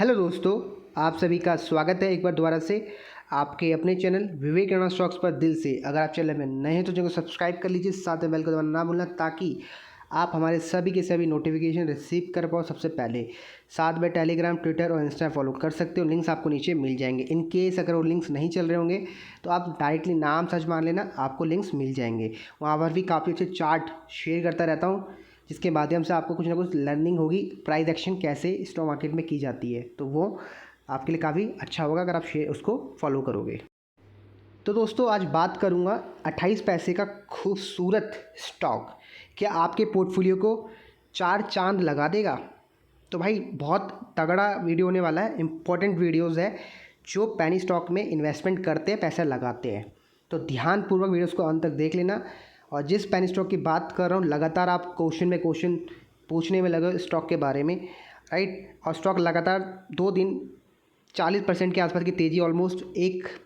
Hello दोस्तों, आप सभी का स्वागत है एक बार दोबारा से आपके अपने चैनल विवेक राणा स्टॉक्स पर दिल से। अगर आप चैनल में नए हैं तो चैनल को सब्सक्राइब कर लीजिए, साथ में बेल को दबाना ना भूलना ताकि आप हमारे सभी के सभी नोटिफिकेशन रिसीव कर पाओ सबसे पहले। साथ में टेलीग्राम, ट्विटर और इंस्टा फॉलो कर सकते हो, लिंक्स आपको नीचे मिल जाएंगे। इन केस अगर वो लिंक्स नहीं चल रहे होंगे तो आप डायरेक्टली नाम सर्च मार लेना, आपको लिंक्स मिल जाएंगे। वहाँ पर भी काफ़ी अच्छे चार्ट शेयर करता रहता हूँ जिसके माध्यम से आपको कुछ ना कुछ लर्निंग होगी, प्राइस एक्शन कैसे स्टॉक मार्केट में की जाती है, तो वो आपके लिए काफ़ी अच्छा होगा अगर आप उसको फॉलो करोगे। तो दोस्तों आज बात करूँगा 28 पैसे का खूबसूरत स्टॉक, क्या आपके पोर्टफोलियो को चार चांद लगा देगा। तो भाई बहुत तगड़ा वीडियो होने वाला है, इम्पोर्टेंट वीडियोज़ है जो पेनी स्टॉक में इन्वेस्टमेंट करते हैं, पैसा लगाते हैं। तो ध्यानपूर्वक वीडियोज़ को अंत तक देख लेना। और जिस पेनी स्टॉक की बात कर रहा हूँ, लगातार आप क्वेश्चन में क्वेश्चन पूछने में लगे स्टॉक के बारे में, राइट। और स्टॉक लगातार 2 दिन 40% के आसपास की तेज़ी ऑलमोस्ट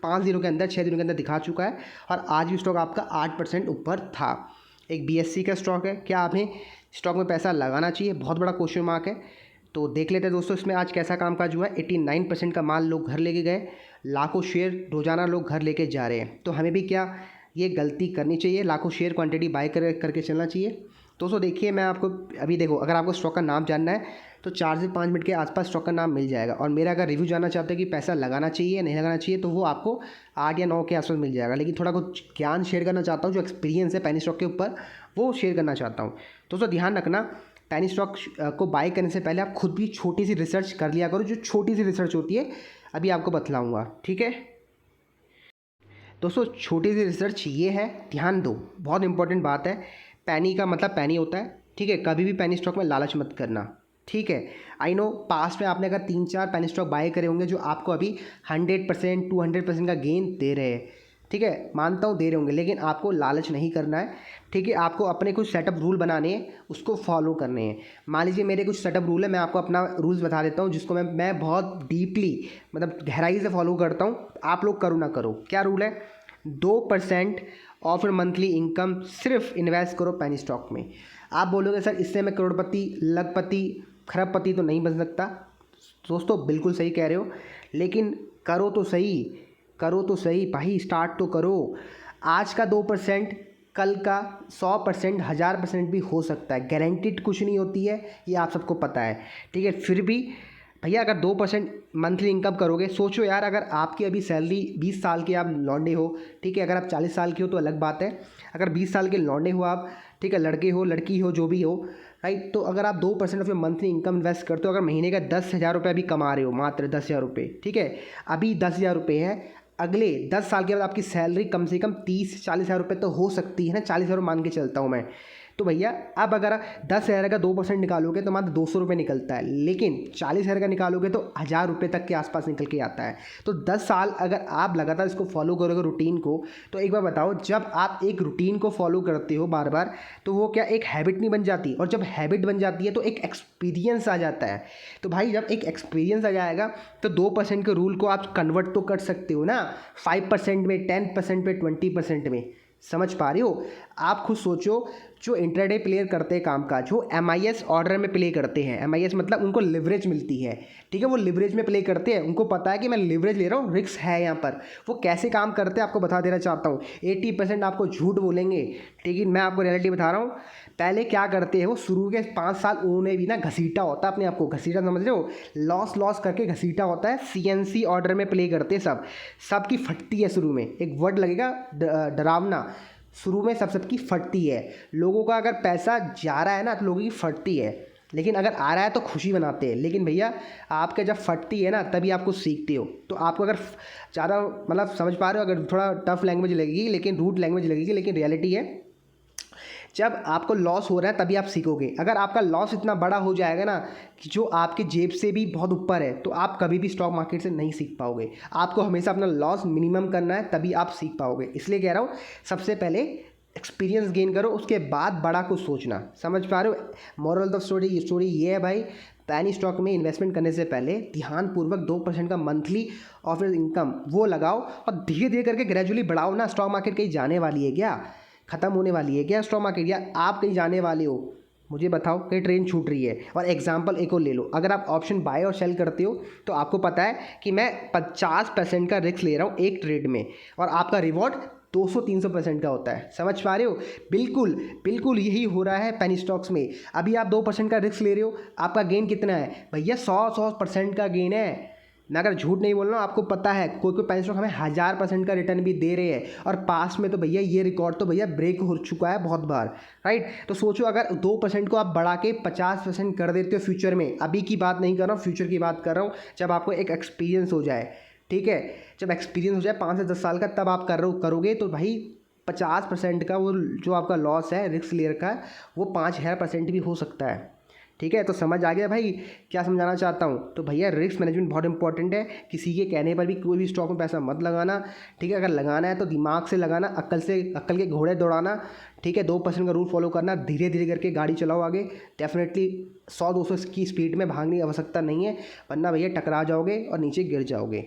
5 दिनों के अंदर 6 दिनों के अंदर दिखा चुका है। और आज भी स्टॉक आपका 8% ऊपर था। एक BSE का स्टॉक है, क्या आपने स्टॉक में पैसा लगाना चाहिए, बहुत बड़ा क्वेश्चन मार्क है। तो देख लेते हैं दोस्तों इसमें आज कैसा कामकाज हुआ है। 89% का माल लोग घर लेके गए, लाखों शेयर रोज़ाना लोग घर लेके जा रहे हैं। तो हमें भी क्या ये गलती करनी चाहिए, लाखों शेयर क्वांटिटी बाय करके चलना चाहिए। दोस्तों देखिए, मैं आपको अभी देखो, अगर आपको स्टॉक का नाम जानना है तो 4 से 5 मिनट के आसपास स्टॉक का नाम मिल जाएगा। और मेरा अगर रिव्यू जानना चाहते हैं कि पैसा लगाना चाहिए या नहीं लगाना चाहिए, तो वो आपको 8 या 9 के आसपास मिल जाएगा। लेकिन थोड़ा कुछ ज्ञान शेयर करना चाहता हूँ, जो एक्सपीरियंस है पेनी स्टॉक के ऊपर, वो शेयर करना चाहता हूँ। दोस्तों ध्यान रखना, पेनी स्टॉक को बाय करने से पहले आप खुद भी छोटी सी रिसर्च कर लिया करो। जो छोटी सी रिसर्च होती है अभी आपको बतलाऊँगा, ठीक है। दोस्तों छोटी सी रिसर्च ये है, ध्यान दो, बहुत इंपॉर्टेंट बात है। पैनी का मतलब पैनी होता है, ठीक है। कभी भी पैनी स्टॉक में लालच मत करना, ठीक है। आई नो पास्ट में आपने अगर 3-4 पैनी स्टॉक बाय करे होंगे जो आपको अभी 100% 200% का गेन दे रहे हैं, ठीक है, मानता हूँ दे रहे होंगे, लेकिन आपको लालच नहीं करना है, ठीक है। आपको अपने कुछ सेटअप रूल बनाने हैं, उसको फॉलो करने हैं। मान लीजिए मेरे कुछ सेटअप रूल है, मैं आपको अपना रूल्स बता देता हूँ जिसको मैं बहुत डीपली मतलब गहराई से फॉलो करता हूँ। आप लोग करो ना करो, क्या रूल है, 2% ऑफ योर मंथली इनकम सिर्फ इन्वेस्ट करो पेनी स्टॉक में। आप बोलोगे सर इससे मैं करोड़पति, लखपति, खरबपति तो नहीं बन सकता। दोस्तों बिल्कुल सही कह रहे हो, लेकिन करो तो सही, करो तो सही भाई, स्टार्ट तो करो। आज का 2% कल का 100%, 1000% भी हो सकता है, गारंटीड कुछ नहीं होती है, ये आप सबको पता है, ठीक है। फिर भी भैया अगर 2% मंथली इनकम करोगे, सोचो यार, अगर आपकी अभी सैलरी 20 साल के आप लौंडे हो, ठीक है, अगर आप 40 साल के हो तो अलग बात है। अगर 20 साल के लौंडे हो आप, ठीक है, लड़के हो लड़की हो जो भी हो, राइट, तो अगर आप 2% ऑफ मंथली इनकम इन्वेस्ट करते हो, अगर महीने का 10,000 रुपये अभी कमा रहे हो, मात्र 10,000 रुपये, ठीक है, अभी 10,000 रुपये है, अगले 10 साल के बाद आपकी सैलरी कम से कम 30-40,000 रुपये तो हो सकती है ना, 40,000 मान के चलता हूँ मैं। तो भैया अब अगर 10,000 का 2% निकालोगे तो मात्र 200 रुपये निकलता है, लेकिन 40,000 का निकालोगे तो 1,000 रुपये तक के आसपास निकल के आता है। तो 10 साल अगर आप लगातार इसको फॉलो करोगे रूटीन को, तो एक बार बताओ, जब आप एक रूटीन को फॉलो करते हो बार बार, तो वो क्या एक हैबिट नहीं बन जाती, और जब हैबिट बन जाती है तो एक एक्सपीरियंस आ जाता है। तो भाई जब एक एक्सपीरियंस आ जाएगा तो 2% के रूल को आप कन्वर्ट तो कर सकते हो ना, 5% में, 10% में, 20% में। समझ पा रहे हो। आप खुद सोचो, जो इंट्राडे प्लेयर करते हैं काम का, जो MIS ऑर्डर में प्ले करते हैं, MIS मतलब उनको लिवरेज मिलती है, ठीक है, वो लिवरेज में प्ले करते हैं, उनको पता है कि मैं लिवरेज ले रहा हूँ, रिस्क है यहाँ पर। वो कैसे काम करते हैं आपको बता देना चाहता हूँ। 80% आपको झूठ बोलेंगे, ठीक है, मैं आपको रियलिटी बता रहा हूँ। पहले क्या करते हैं वो, शुरू के 5 साल उन्होंने भी ना घसीटा होता है अपने आप को, घसीटा समझ रहे हो, लॉस करके घसीटा होता है। CNC ऑर्डर में प्ले करते हैं, सबकी फटती है शुरू में, एक वर्ड लगेगा डरावना, शुरू में सबकी फटती है। लोगों का अगर पैसा जा रहा है ना तो लोगों की फटती है, लेकिन अगर आ रहा है तो खुशी मनाते हैं। लेकिन भैया आपके जब फटती है ना तभी आप कुछ सीखते हो। तो आपको अगर ज़्यादा मतलब समझ पा रहे हो, अगर थोड़ा टफ लैंग्वेज लगेगी, लेकिन रूट लैंग्वेज लगेगी, लेकिन रियलिटी है, जब आपको लॉस हो रहा है तभी आप सीखोगे। अगर आपका लॉस इतना बड़ा हो जाएगा ना कि जो आपके जेब से भी बहुत ऊपर है, तो आप कभी भी स्टॉक मार्केट से नहीं सीख पाओगे। आपको हमेशा अपना लॉस मिनिमम करना है, तभी आप सीख पाओगे। इसलिए कह रहा हूँ, सबसे पहले एक्सपीरियंस गेन करो, उसके बाद बड़ा कुछ सोचना। समझ पा रहे हो। मॉरल ऑफ स्टोरी ये है भाई, पैनी स्टॉक में इन्वेस्टमेंट करने से पहले ध्यानपूर्वक 2% का मंथली ऑफ इनकम वो लगाओ, और धीरे धीरे करके ग्रेजुअली बढ़ाओ ना। स्टॉक मार्केट कहीं जाने वाली है क्या, ख़त्म होने वाली है क्या स्टॉक मार्केट, या आप कहीं जाने वाले हो, मुझे बताओ कि ट्रेन छूट रही है। और एग्जांपल एक और ले लो, अगर आप ऑप्शन बाय और सेल करते हो तो आपको पता है कि मैं 50% का रिस्क ले रहा हूँ एक ट्रेड में, और आपका रिवॉर्ड 200-300% का होता है। समझ पा रहे हो? बिल्कुल बिल्कुल यही हो रहा है पेनी स्टॉक्स में। अभी आप 2% का रिस्क ले रहे हो, आपका गेन कितना है भैया? 100% का गेन है। मैं अगर झूठ नहीं बोल रहा हूँ, आपको पता है कोई कोई पेनी स्टॉक हमें 1000% का रिटर्न भी दे रहे हैं, और पास में तो भैया ये रिकॉर्ड तो भैया ब्रेक हो चुका है बहुत बार, राइट। तो सोचो अगर 2% को आप बढ़ा के 50% कर देते हो फ्यूचर में, अभी की बात नहीं कर रहा हूँ, फ्यूचर की बात कर रहा हूँ, जब आपको एक एक्सपीरियंस हो जाए, ठीक है, जब एक्सपीरियंस हो जाए 5 से 10 साल का, तब आप करोगे तो भाई 50% का वो जो आपका लॉस है रिस्क लेयर का, वो 5000% भी हो सकता है। ठीक है, तो समझ आ गया भाई क्या समझाना चाहता हूँ? तो भैया रिस्क मैनेजमेंट बहुत इंपॉर्टेंट है। किसी के कहने पर भी कोई भी स्टॉक में पैसा मत लगाना, ठीक है। अगर लगाना है तो दिमाग से लगाना, अक्ल के घोड़े दौड़ाना, ठीक है। 2% का रूल फॉलो करना, धीरे धीरे करके गाड़ी चलाओ आगे। डेफिनेटली 100-200 की स्पीड में भागने की आवश्यकता नहीं है, वरना भैया टकरा जाओगे और नीचे गिर जाओगे।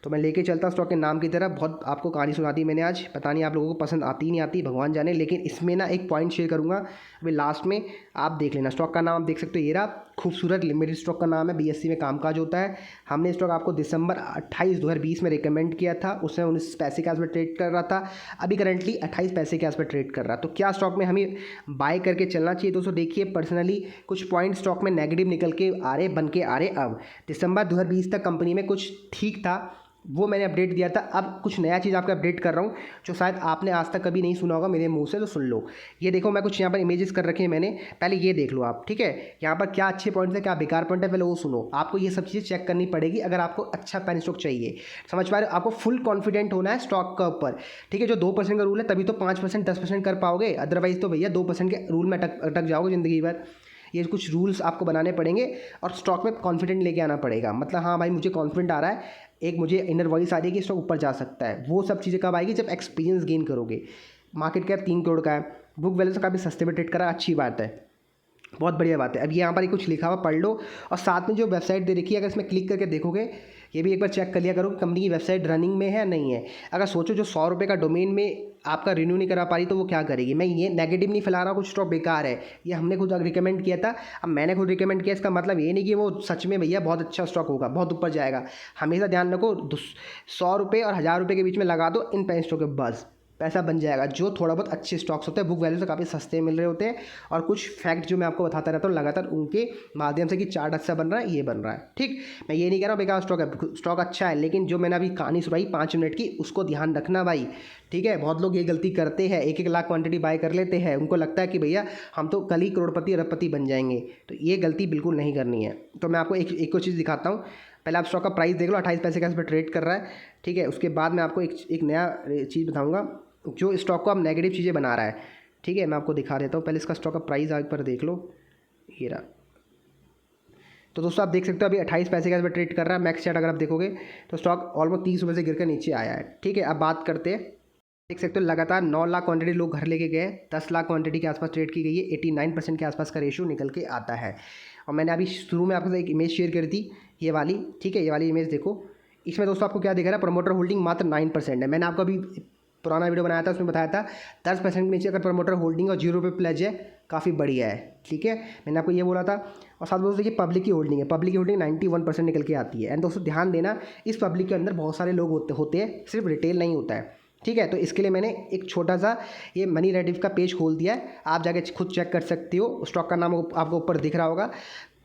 तो मैं लेके चलता स्टॉक के नाम की तरफ। बहुत आपको कहानी सुना दी मैंने आज, पता नहीं आप लोगों को पसंद आती नहीं आती, भगवान जाने। लेकिन इसमें ना एक पॉइंट शेयर करूँगा अभी लास्ट में, आप देख लेना। स्टॉक का नाम आप देख सकते हो, ये रहा, खूबसूरत लिमिटेड स्टॉक का नाम है, BSE में कामकाज होता है। हमने स्टॉक आपको दिसंबर 28 2020 में रिकमेंड किया था, उसमें 19 पैसे के आस पर ट्रेड कर रहा था, अभी करंटली 28 पैसे के आस पर ट्रेड कर रहा है। तो क्या स्टॉक में हमें बाय करके चलना चाहिए दोस्तों? देखिए पर्सनली कुछ पॉइंट स्टॉक में नेगेटिव निकल के आ रहे, बन के आ रहे। अब दिसंबर 2020 तक कंपनी में कुछ ठीक था, वो मैंने अपडेट दिया था। अब कुछ नया चीज़ आपको अपडेट कर रहा हूँ जो शायद आपने आज तक कभी नहीं सुना होगा मेरे मुंह से, तो सुन लो। ये देखो, मैं कुछ यहाँ पर इमेजेस कर रखे हैं मैंने, पहले ये देख लो आप, ठीक है। यहाँ पर क्या अच्छे पॉइंट है, क्या बेकार पॉइंट है, पहले वो सुनो। आपको ये सब चीज़ें चेक करनी पड़ेगी अगर आपको अच्छा पेनी स्टॉक चाहिए। समझ पा रहे हो? आपको फुल कॉन्फिडेंट होना है स्टॉक का ऊपर, ठीक है। जो 2% का रूल है तभी तो 5% 10% कर पाओगे, अदरवाइज तो भैया 2% के रूल में अटक जाओगे ज़िंदगी भर। ये कुछ रूल्स आपको बनाने पड़ेंगे और स्टॉक में कॉन्फिडेंट लेके आना पड़ेगा। मतलब हाँ भाई मुझे कॉन्फिडेंट आ रहा है, एक मुझे इनर वॉइस आ रही है कि स्टॉक ऊपर जा सकता है। वो सब चीज़ें कब आएगी? जब एक्सपीरियंस गेन करोगे। मार्केट कैप 3 करोड़ का है, बुक वैल्यू से काफ़ी सस्ते में ट्रेड करा, अच्छी बात है, बहुत बढ़िया बात है। अब यहाँ पर कुछ लिखा हुआ पढ़ लो, और साथ में जो वेबसाइट दे रखी है अगर इसमें क्लिक करके देखोगे, ये भी एक बार चेक कर लिया करो कि कंपनी की वेबसाइट रनिंग में है या नहीं है। अगर सोचो जो 100 रुपये का डोमेन में आपका रिन्यू नहीं करा पा रही तो वो क्या करेगी? मैं ये नेगेटिव नहीं फैला रहा हूँ कुछ स्टॉक बेकार है, ये हमने खुद रिकमेंड किया था। अब मैंने खुद रिकमेंड किया, इसका मतलब ये नहीं कि वो सच में भैया बहुत अच्छा स्टॉक होगा, बहुत ऊपर जाएगा। हमेशा ध्यान रखो, 100 रुपये और 1000 रुपये के बीच में लगा दो इन पेन स्टॉक के, बस पैसा बन जाएगा। जो थोड़ा बहुत अच्छे स्टॉक्स होते हैं बुक वैल्यू से काफ़ी सस्ते मिल रहे होते हैं, और कुछ फैक्ट जो मैं आपको बताता रहता हूँ लगातार उनके माध्यम से कि चार्ट अच्छा बन रहा है, ये बन रहा है, ठीक। मैं ये नहीं कह रहा हूँ बेकार स्टॉक है, स्टॉक अच्छा है, लेकिन जो मैंने अभी कहानी सुनाई 5 मिनट की, उसको ध्यान रखना भाई, ठीक है। बहुत लोग ये गलती करते हैं, 1-1 लाख क्वांटिटी बाय कर लेते हैं, उनको लगता है कि भैया हम तो कल ही करोड़पति अरबपति बन जाएंगे, तो ये गलती बिल्कुल नहीं करनी है। तो मैं आपको एक और चीज़ दिखाता हूँ। पहले आप स्टॉक का प्राइस देख लो, 28 पैसे का इस पर ट्रेड कर रहा है, ठीक है। उसके बाद मैं आपको एक नया चीज़ बताऊँगा जो स्टॉक को आप नेगेटिव चीज़ें बना रहा है, ठीक है। मैं आपको दिखा देता हूँ, पहले इसका स्टॉक का प्राइस आगे पर देख लो, ये रहा। तो दोस्तों आप देख सकते हो अभी 28 पैसे का इस पर ट्रेड कर रहा है। मैक्स चार्ट अगर आप देखोगे तो स्टॉक ऑलमोस्ट 30 रुपये से गिर कर नीचे आया है, ठीक है। अब बात करते हैं, देख सकते हो लगातार 9 लाख क्वांटिटी लोग घर लेके गए, 10 लाख क्वांटिटी के आसपास ट्रेड की गई है, 89% के आसपास का रेशियो निकल के आता है। और मैंने अभी शुरू में आपके साथ एक इमेज शेयर करी थी, ये वाली, ठीक है। ये वाली इमेज देखो, इसमें दोस्तों आपको क्या दिख रहा है? प्रमोटर होल्डिंग मात्र 9% है। मैंने आपको अभी पुराना वीडियो बनाया था, उसमें बताया था 10% के नीचे अगर प्रमोटर होल्डिंग और 0 पे प्लेज है, काफ़ी बढ़िया है, ठीक है। मैंने आपको ये बोला था। और साथ दोस्तों देखिए पब्लिक की होल्डिंग है, पब्लिक की होल्डिंग 91% निकल के आती है। एंड दोस्तों ध्यान देना, इस पब्लिक के अंदर बहुत सारे लोग होते हैं, सिर्फ रिटेल नहीं होता है, ठीक है। तो इसके लिए मैंने एक छोटा सा ये मनी रेडिफ का पेज खोल दिया है, आप जाके खुद चेक कर सकते हो। स्टॉक का नाम आपको ऊपर दिख रहा होगा,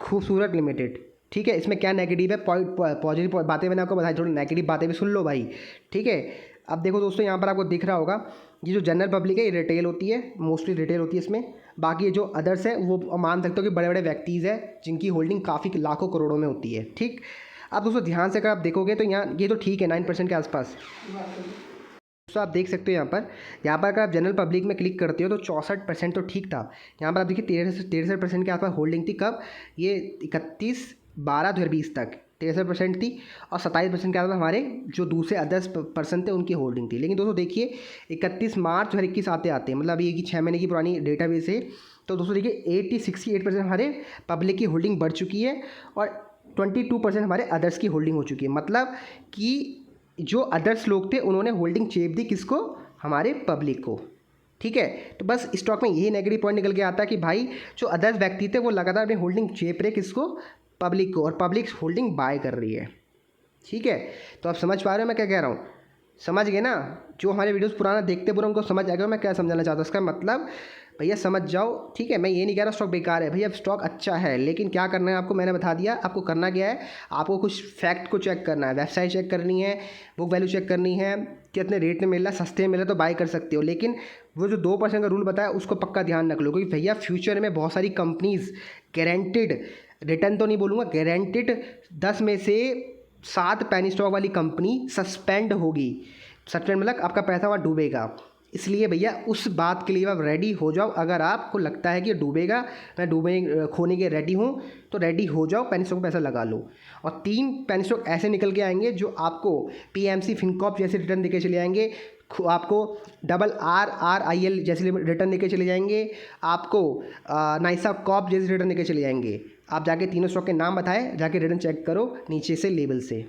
खूबसूरत लिमिटेड, ठीक है। इसमें क्या नेगेटिव है, पॉजिटिव बातें मैंने आपको बताई, थोड़ी नेगेटिव बातें भी सुन लो भाई, ठीक है। अब देखो दोस्तों यहाँ पर आपको दिख रहा होगा, ये जो जनरल पब्लिक है ये रिटेल होती है, मोस्टली रिटेल होती है इसमें। बाकी जो अदर्स है वो मान सकते हो कि बड़े बड़े व्यक्तिज़ हैं जिनकी होल्डिंग काफ़ी लाखों करोड़ों में होती है, ठीक। अब दोस्तों ध्यान से अगर आप देखोगे तो यहाँ ये तो ठीक है 9% के आसपास। तो आप देख सकते हो यहाँ पर अगर आप जनरल पब्लिक में क्लिक करते हो तो 64% तो ठीक था। यहाँ पर आप देखिए 63% के आसपास होल्डिंग थी, कब? ये 31/12/2020 तक 63% थी, और 27% के आसपास हमारे जो दूसरे अदर्स पर्सन थे उनकी होल्डिंग थी। लेकिन दोस्तों देखिए 31 मार्च 2021 आते आते मतलब अभी ये 6 महीने की पुरानी डेटाबेस है, तो दोस्तों देखिए 68% हमारे पब्लिक की होल्डिंग बढ़ चुकी है, और 22% हमारे अदर्स की होल्डिंग हो चुकी है। मतलब कि जो अदर्स लोग थे उन्होंने होल्डिंग चेप दी किसको? हमारे पब्लिक को, ठीक है। तो बस स्टॉक में यही नेगेटिव पॉइंट निकल के आता है कि भाई जो अदर्स व्यक्ति थे वो लगातार अपनी होल्डिंग चेप रहे किसको, पब्लिक को, और पब्लिक होल्डिंग बाय कर रही है। ठीक है, तो आप समझ पा रहे हो मैं क्या कह रहा हूँ, समझ गए ना। जो हमारे वीडियोस पुराना देखते पूरा उनको समझ आएगा मैं क्या समझाना चाहता हूँ। इसका मतलब भैया समझ जाओ, ठीक है। मैं ये नहीं कह रहा स्टॉक बेकार है भैया, स्टॉक अच्छा है, लेकिन क्या करना है आपको, मैंने बता दिया आपको करना क्या है। आपको कुछ फैक्ट को चेक करना है, वेबसाइट चेक करनी है, बुक वैल्यू चेक करनी है, कितने रेट में मिल रहा है, सस्ते में मिल रहा है तो बाय कर सकते हो। लेकिन वो जो 2% का रूल बताया उसको पक्का ध्यान रख लो, क्योंकि भैया फ्यूचर में बहुत सारी कंपनीज गारंटेड, रिटर्न तो नहीं बोलूँगा, गारंटेड 10 में से 7 पेनी स्टॉक वाली कंपनी सस्पेंड होगी। सस्पेंड मतलब आपका पैसा वहाँ डूबेगा। इसलिए भैया उस बात के लिए आप रेडी हो जाओ। अगर आपको लगता है कि डूबेगा, मैं खोने के रेडी हूँ, तो रेडी हो जाओ, पेनी स्टॉक में पैसा लगा लो। और 3 पेनी स्टॉक ऐसे निकल के आएंगे जो आपको पीएमसी फिनकॉर्प जैसे रिटर्न देके चले आएंगे, आपको RRIL जैसे रिटर्न देके चले जाएंगे, आपको नाइसा कॉप जैसे रिटर्न देके चले जाएंगे। आप जाके तीनों स्टॉक के नाम बताएं, जाके रिटर्न चेक करो नीचे से लेबल से,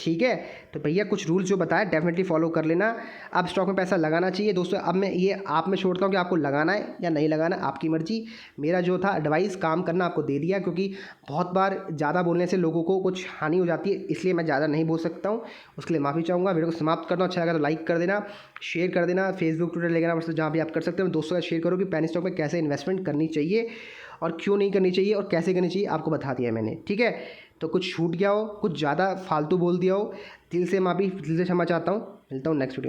ठीक है। तो भैया कुछ रूल्स जो बताया डेफिनेटली फॉलो कर लेना। अब स्टॉक में पैसा लगाना चाहिए दोस्तों। अब मैं ये आप में छोड़ता हूँ कि आपको लगाना है या नहीं लगाना, आपकी मर्जी। मेरा जो था एडवाइस काम करना आपको दे दिया, क्योंकि बहुत बार ज़्यादा बोलने से लोगों को कुछ हानि हो जाती है, इसलिए मैं ज़्यादा नहीं बोल सकता हूँ, उसके लिए माफ़ी चाहूँगा। वीडियो को समाप्त करना, अच्छा लगा तो लाइक कर देना, शेयर कर देना, फेसबुक ट्विटर लेना, बस जहाँ भी आप कर सकते हो। दोस्तों का शेयर करो कि पेनी स्टॉक में कैसे इन्वेस्टमेंट करनी चाहिए और क्यों नहीं करनी चाहिए और कैसे करनी चाहिए, आपको बता दिया मैंने, ठीक है। तो कुछ छूट गया हो, कुछ ज़्यादा फालतू बोल दिया हो, दिल से क्षमा चाहता हूँ। मिलता हूँ नेक्स्ट वीडियो।